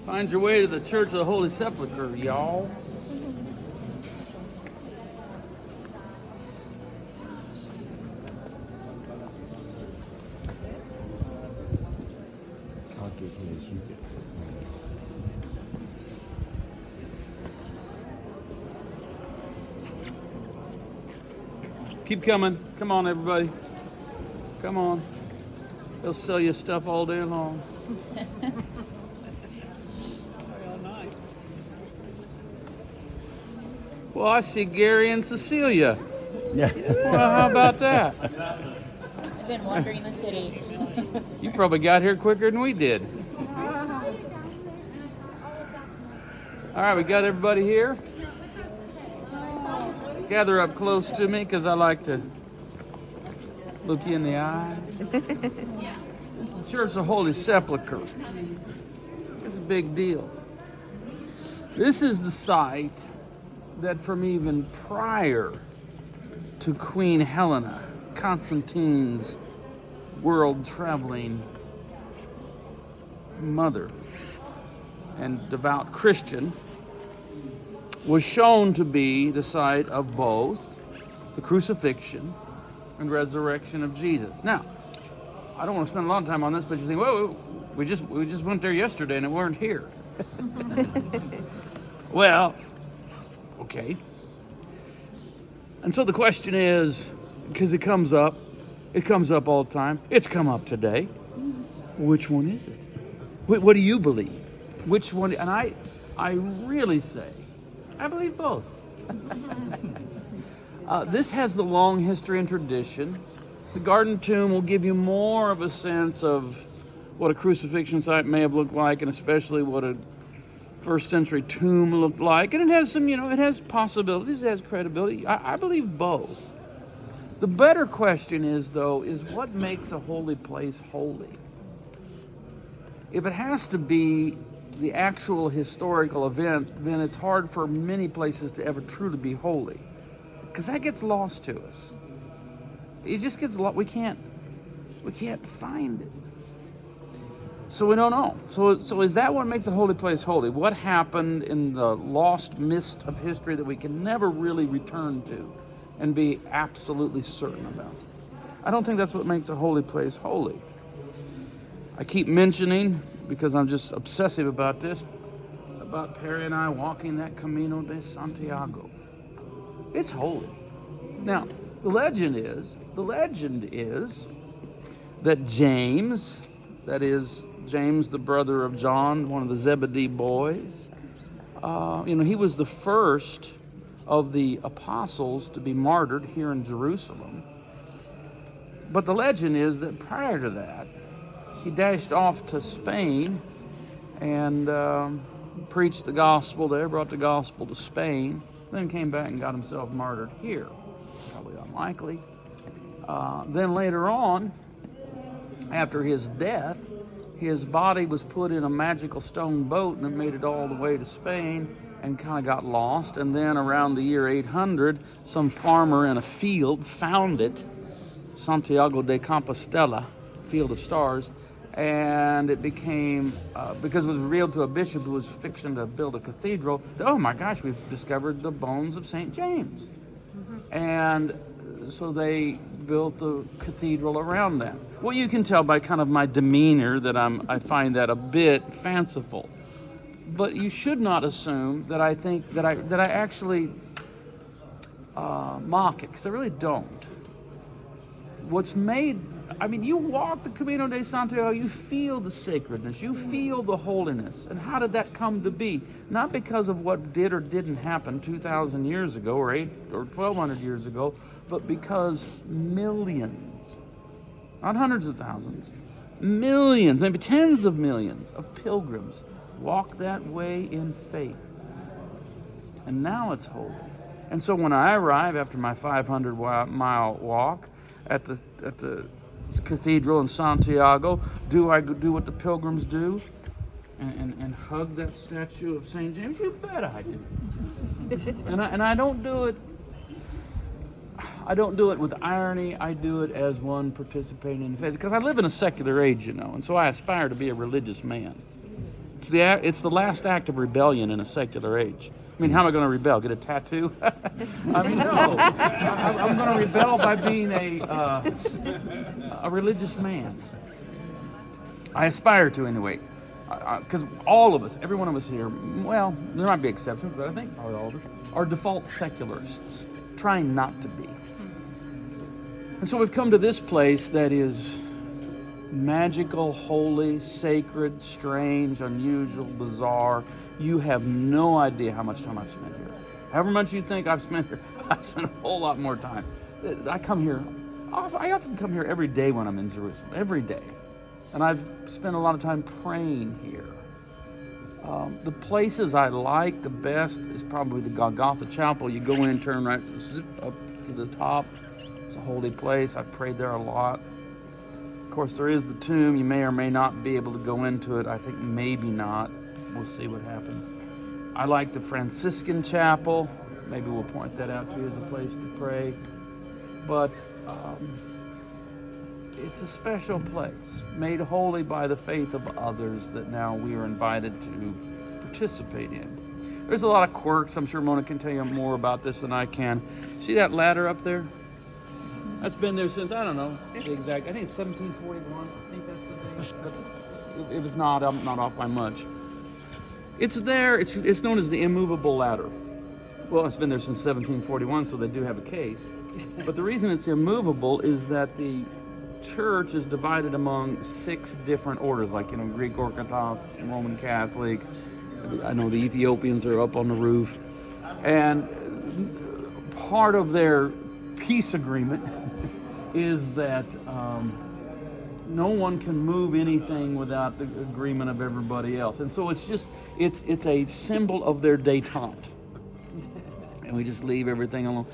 Find your way to the Church of the Holy Sepulchre, y'all. I'll get his, you get. Keep coming. Come on, everybody. Come on. They'll sell you stuff all day long. Well, I see Gary and Cecilia. Yeah. Well, how about that? I've been wandering the city. You probably got here quicker than we did. All right, we got everybody here. Gather up close to me because I like to look you in the eye. This is the Church of the Holy Sepulchre. It's a big deal. This is the site that from even prior to Queen Helena, Constantine's world-traveling mother and devout Christian, was shown to be the site of both the crucifixion and resurrection of Jesus. Now, I don't want to spend a lot of time on this, but you think, well, we just went there yesterday and it weren't here. Well, okay. And so the question is, because it comes up all the time. It's come up today. Which one is it? What do you believe? Which one? And I really say, I believe both. This has the long history and tradition. The Garden Tomb will give you more of a sense of what a crucifixion site may have looked like, and especially what a first century tomb looked like. And it has some, it has possibilities, it has credibility. I believe both. The better question is, though, is what makes a holy place holy? If it has to be the actual historical event, then it's hard for many places to ever truly be holy, because that gets lost to us. It just gets lost. We can't find it. So we don't know. So is that what makes a holy place holy? What happened in the lost mist of history that we can never really return to and be absolutely certain about? I don't think that's what makes a holy place holy. I keep mentioning, because I'm just obsessive about this, about Perry and I walking that Camino de Santiago. It's holy. Now, the legend is that James, that is James, the brother of John, one of the Zebedee boys, he was the first of the apostles to be martyred here in Jerusalem. But the legend is that prior to that, he dashed off to Spain and preached the gospel there, brought the gospel to Spain, then came back and got himself martyred here. Probably unlikely. Then later on, after his death, his body was put in a magical stone boat and it made it all the way to Spain and kind of got lost. And then around the year 800, some farmer in a field found it, Santiago de Compostela, Field of Stars, and it became, because it was revealed to a bishop who was fixing to build a cathedral, oh my gosh, we've discovered the bones of St. James. And so they built the cathedral around that. Well, you can tell by kind of my demeanor that I find that a bit fanciful. But you should not assume that I think that I actually mock it, because I really don't. What's made, you walk the Camino de Santiago, you feel the sacredness, you feel the holiness. And how did that come to be? Not because of what did or didn't happen 2,000 years ago or 1,200 years ago, but because millions, not hundreds of thousands, millions, maybe tens of millions of pilgrims walk that way in faith. And now it's holy. And so when I arrive after my 500-mile walk at the cathedral in Santiago, do I do what the pilgrims do and hug that statue of St. James? You bet I do. and I don't do it. I don't do it with irony. I do it as one participating in faith, because I live in a secular age, and so I aspire to be a religious man. It's the last act of rebellion in a secular age. I mean, how am I going to rebel? Get a tattoo? I mean, no. I'm going to rebel by being a religious man. I aspire to, anyway. Because all of us, every one of us here, well, there might be exceptions, but I think probably all of us, are default secularists, trying not to be. And so we've come to this place that is magical, holy, sacred, strange, unusual, bizarre. You have no idea how much time I've spent here. However much you think I've spent here, I've spent a whole lot more time. I often come here every day when I'm in Jerusalem, every day. And I've spent a lot of time praying here. The places I like the best is probably the Golgotha Chapel. You go in, turn right, zip up to the top. It's a holy place. I've prayed there a lot. Of course, there is the tomb. You may or may not be able to go into it. I think maybe not. We'll see what happens. I like the Franciscan Chapel. Maybe we'll point that out to you as a place to pray. But it's a special place, made holy by the faith of others that now we are invited to participate in. There's a lot of quirks. I'm sure Mona can tell you more about this than I can. See that ladder up there? That's been there since, I don't know the exact, I think it's 1741. I think that's the thing. It was not, I'm not off by much. It's there, it's known as the immovable ladder. Well, it's been there since 1741, so they do have a case. But the reason it's immovable is that the church is divided among 6 different orders, like, Greek Orthodox, Roman Catholic. I know the Ethiopians are up on the roof. And part of their peace agreement is that no one can move anything without the agreement of everybody else. And so it's a symbol of their détente. And we just leave everything alone.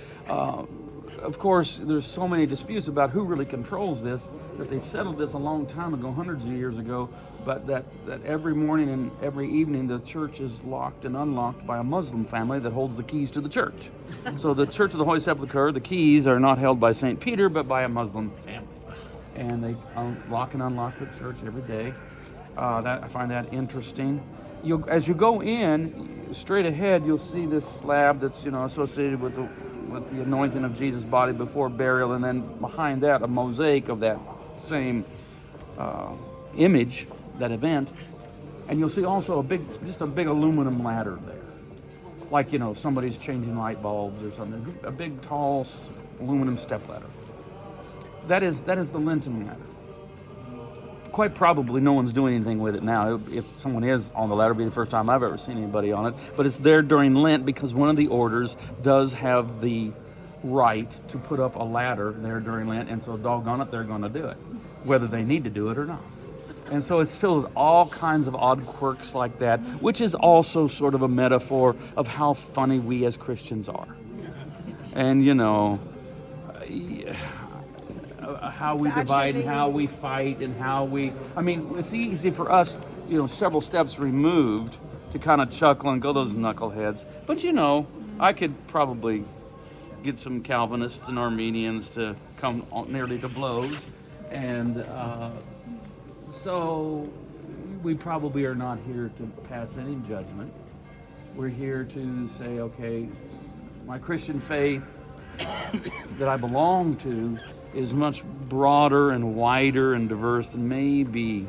Of course, there's so many disputes about who really controls this that they settled this a long time ago, hundreds of years ago, but that every morning and every evening the church is locked and unlocked by a Muslim family that holds the keys to the church. So the Church of the Holy Sepulchre, the keys are not held by St. Peter, but by a Muslim family. And they lock and unlock the church every day. I find that interesting. As you go in, straight ahead, you'll see this slab that's associated with the anointing of Jesus' body before burial, and then behind that, a mosaic of that same image, that event. And you'll see also a big aluminum ladder there, like somebody's changing light bulbs or something. A big, tall aluminum step ladder. That is the Lenten ladder. Quite probably no one's doing anything with it now. If someone is on the ladder, it'll be the first time I've ever seen anybody on it. But it's there during Lent because one of the orders does have the right to put up a ladder there during Lent, and so doggone it, they're going to do it, whether they need to do it or not. And so it's filled with all kinds of odd quirks like that, which is also sort of a metaphor of how funny we as Christians are. And how we divide and how we fight and it's easy for us, several steps removed to kind of chuckle and go, those knuckleheads. But I could probably get some Calvinists and Armenians to come nearly to blows. And so we probably are not here to pass any judgment. We're here to say, okay, my Christian faith that I belong to is much broader and wider and diverse than maybe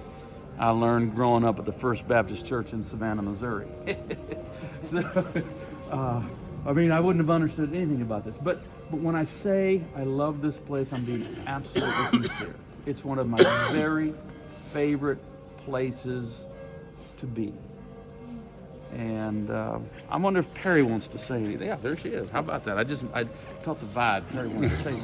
I learned growing up at the First Baptist Church in Savannah, Missouri. I wouldn't have understood anything about this. But when I say I love this place, I'm being absolutely sincere. It's one of my very favorite places to be. And I wonder if Perry wants to say anything. Yeah, there she is. How about that? I felt the vibe. Perry wants to say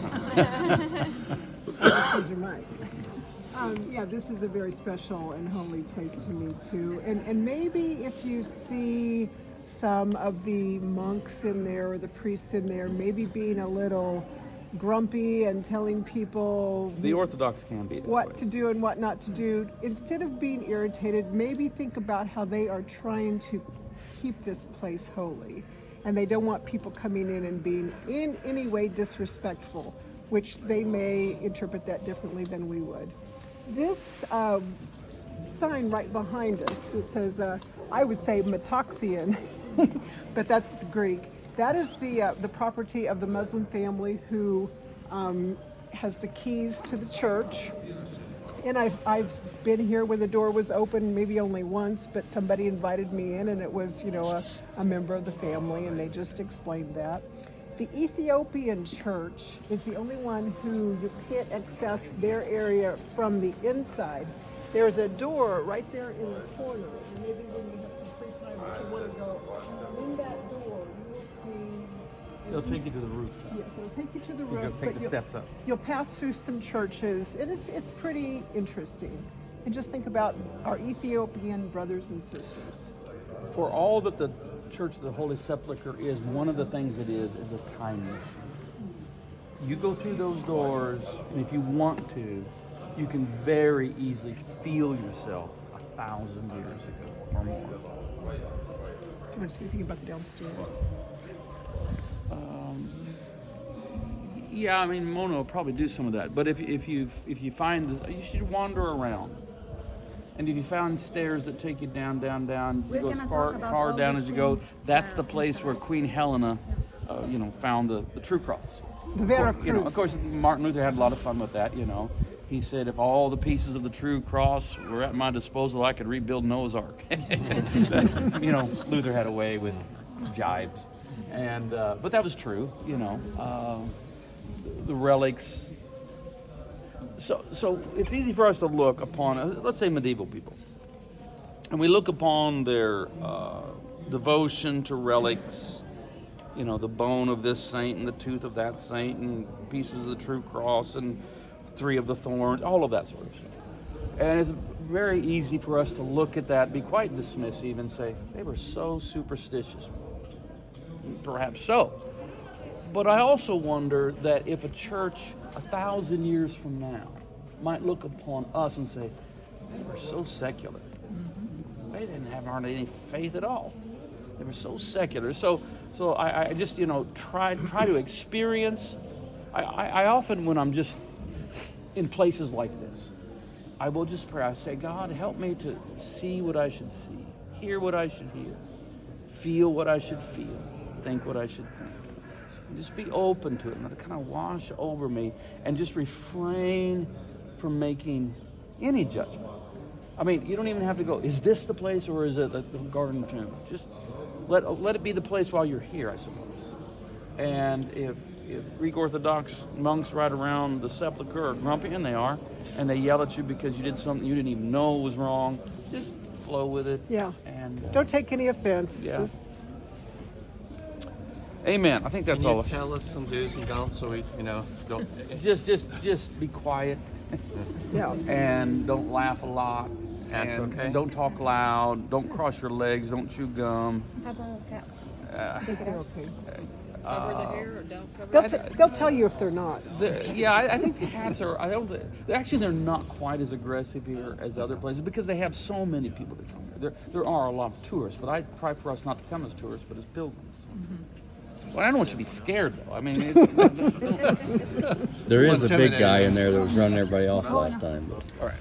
something. This is a very special and holy place to me too. And maybe if you see some of the monks in there or the priests in there, maybe being a little grumpy and telling people the Orthodox can be what to do and what not to do, instead of being irritated, maybe think about how they are trying to keep this place holy, and they don't want people coming in and being in any way disrespectful, which they may interpret that differently than we would. This sign right behind us that says, I would say Metoxian, but that's Greek. That is the property of the Muslim family who has the keys to the church. And I've been here when the door was open, maybe only once, but somebody invited me in, and it was, a member of the family, and they just explained that. The Ethiopian church is the only one who you can't access their area from the inside. There's a door right there in the corner, and maybe when you have some free time, if you want to go in that door, you will see. It'll take you to the rooftop. Yes, it'll take you to the You'll roof. take but the steps up. You'll pass through some churches, and it's pretty interesting. And just think about our Ethiopian brothers and sisters. For all that the Church of the Holy Sepulchre is, one of the things it is a time machine. You go through those doors, and if you want to, you can very easily feel yourself 1,000 years ago or more. Do you want to say anything about the downstairs? Yeah, I mean, Mona will probably do some of that. But if you find this, you should wander around. And if you found stairs that take you down, you go as far down as you go. That's the place where Queen Helena, found the true cross. The Vera Of course, Martin Luther had a lot of fun with that. He said, if all the pieces of the true cross were at my disposal, I could rebuild Noah's Ark. Luther had a way with jibes, but that was true. The relics. So it's easy for us to look upon, let's say, medieval people, and we look upon their devotion to relics, the bone of this saint and the tooth of that saint and pieces of the true cross and 3 of the thorns, all of that sort of stuff. And it's very easy for us to look at that, be quite dismissive, and say, they were so superstitious. Perhaps so. But I also wonder that if a church 1,000 years from now might look upon us and say, they were so secular. They didn't have hardly any faith at all. They were so secular. So I just, try to experience. I often, when I'm just in places like this, I will just pray. I say, God, help me to see what I should see, hear what I should hear, feel what I should feel, think what I should think. And just be open to it and let it kind of wash over me, and just refrain from making any judgment. I mean, you don't even have to go, is this the place or is it the Garden Tomb? Just let it be the place while you're here, I suppose. And if Greek Orthodox monks right around the sepulchre are grumpy, and they are, and they yell at you because you did something you didn't even know was wrong, just flow with it. Yeah. And don't take any offense. Yeah. Just Amen. I think that's Can you all. tell us some do's and don'ts so we, don't. Just be quiet. yeah. And don't laugh a lot. That's and okay. Don't talk loud. Don't cross your legs. Don't chew gum. How about cats? They're okay. Cover the hair or don't cover it? They'll tell you if they're not. I think cats are. They're not quite as aggressive here as other places because they have so many people that come here. There are a lot of tourists, but I try for us not to come as tourists, but as pilgrims. Well, I don't want you to be scared, though. I mean, There is a big Intimidating. guy in there that was running everybody off last time. all right.